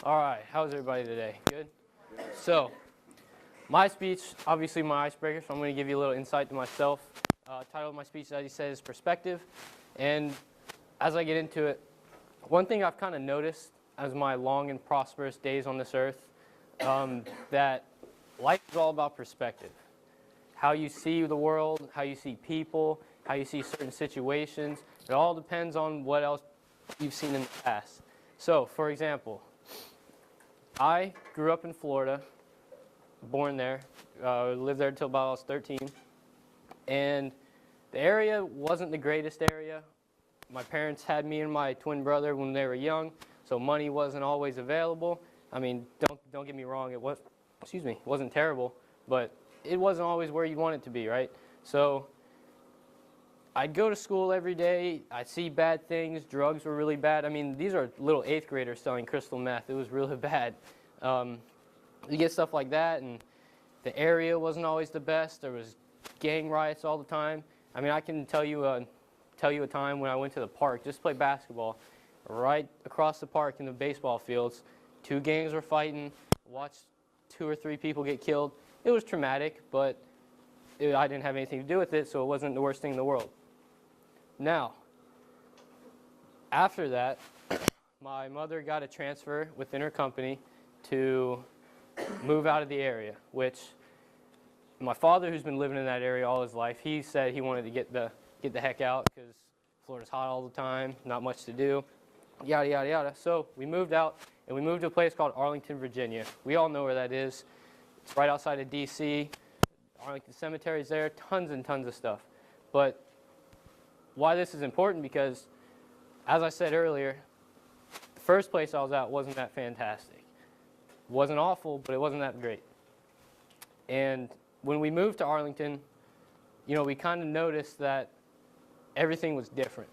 All right, how's everybody today? Good? So, my speech, obviously my icebreaker, so I'm going to give you a little insight to myself. Title of my speech, as you said, is Perspective. And as I get into it, one thing I've kind of noticed as my long and prosperous days on this earth, that life is all about perspective. How you see the world, how you see people, how you see certain situations. It all depends on what else you've seen in the past. So, for example, I grew up in Florida, born there, lived there until about I was 13, and the area wasn't the greatest area. My parents had me and my twin brother when they were young, so money wasn't always available. I mean, don't get me wrong, it wasn't terrible, but it wasn't always where you want it to be, right? So I'd go to school every day, I'd see bad things, drugs were really bad. I mean, these are little 8th graders selling crystal meth. It was really bad. You get stuff like that, and the area wasn't always the best. There was gang riots all the time. I mean, I can tell you a time when I went to the park just to play basketball. Right across the park in the baseball fields, 2 gangs were fighting, watched 2 or 3 people get killed. It was traumatic, but I didn't have anything to do with it, so it wasn't the worst thing in the world. Now, after that, my mother got a transfer within her company to move out of the area, which my father, who's been living in that area all his life, he said he wanted to get the heck out because Florida's hot all the time, not much to do, yada, yada, yada. So we moved out, and we moved to a place called Arlington, Virginia. We all know where that is. It's right outside of D.C. Arlington Cemetery's there, tons and tons of stuff. But why this is important, because as I said earlier, the first place I was at wasn't that fantastic. It wasn't awful, but it wasn't that great. And when we moved to Arlington, you know, we kind of noticed that everything was different.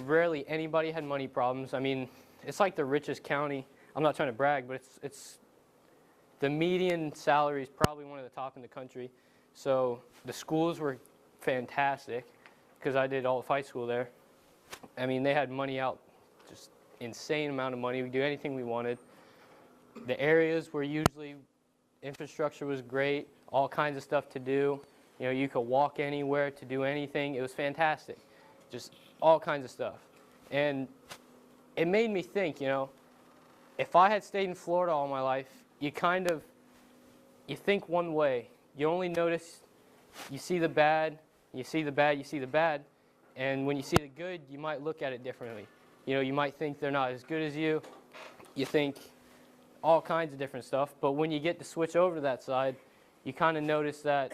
Rarely anybody had money problems. I mean, it's like the richest county. I'm not trying to brag, but it's the median salary is probably one of the top in the country. So the schools were fantastic because I did all of high school there. I mean, they had money out, just insane amount of money. We could do anything we wanted. The areas were usually, infrastructure was great, all kinds of stuff to do. You know, you could walk anywhere to do anything. It was fantastic, just all kinds of stuff. And it made me think, you know, if I had stayed in Florida all my life, you think one way. You only notice, you see the bad, you see the bad, you see the bad, and when you see the good, you might look at it differently. You know, you might think they're not as good as you. You think all kinds of different stuff, but when you get to switch over to that side, you kind of notice that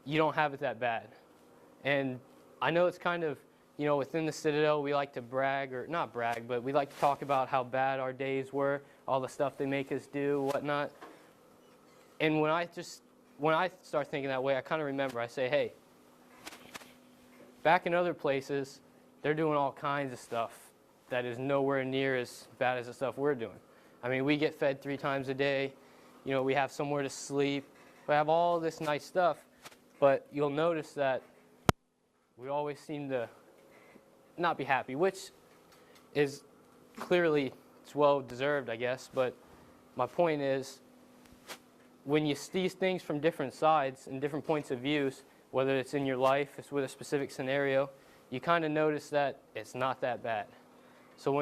you don't have it that bad. And I know it's kind of, you know, within the Citadel, we like to brag, or not brag, but we like to talk about how bad our days were, all the stuff they make us do, whatnot. And when I start thinking that way, I kind of remember, I say, hey, back in other places, they're doing all kinds of stuff that is nowhere near as bad as the stuff we're doing. I mean, we get fed 3 times a day. You know, we have somewhere to sleep. We have all this nice stuff, but you'll notice that we always seem to not be happy, which is clearly, it's well deserved, I guess, but my point is, when you see things from different sides and different points of views, whether it's in your life, it's with a specific scenario, you kind of notice that it's not that bad. So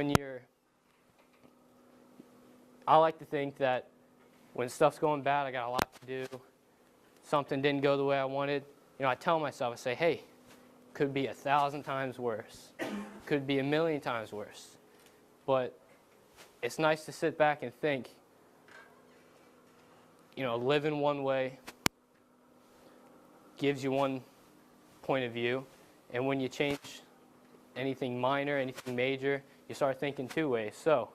I like to think that when stuff's going bad, I got a lot to do, something didn't go the way I wanted, you know, I tell myself, I say, hey, could be 1,000 times worse, could be 1,000,000 times worse. But it's nice to sit back and think, you know, living one way gives you one point of view, and when you change anything minor, anything major, you start thinking 2 ways. So,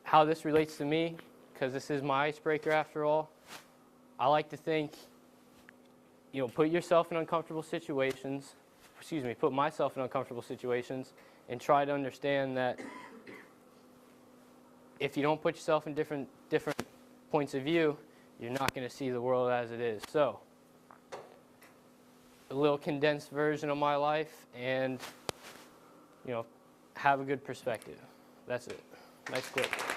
how this relates to me, because this is my icebreaker after all, I like to think, you know, put yourself in uncomfortable situations, put myself in uncomfortable situations, and try to understand that if you don't put yourself in different points of view, you're not going to see the world as it is. So, a little condensed version of my life, and, you know, have a good perspective. That's it. Nice clip.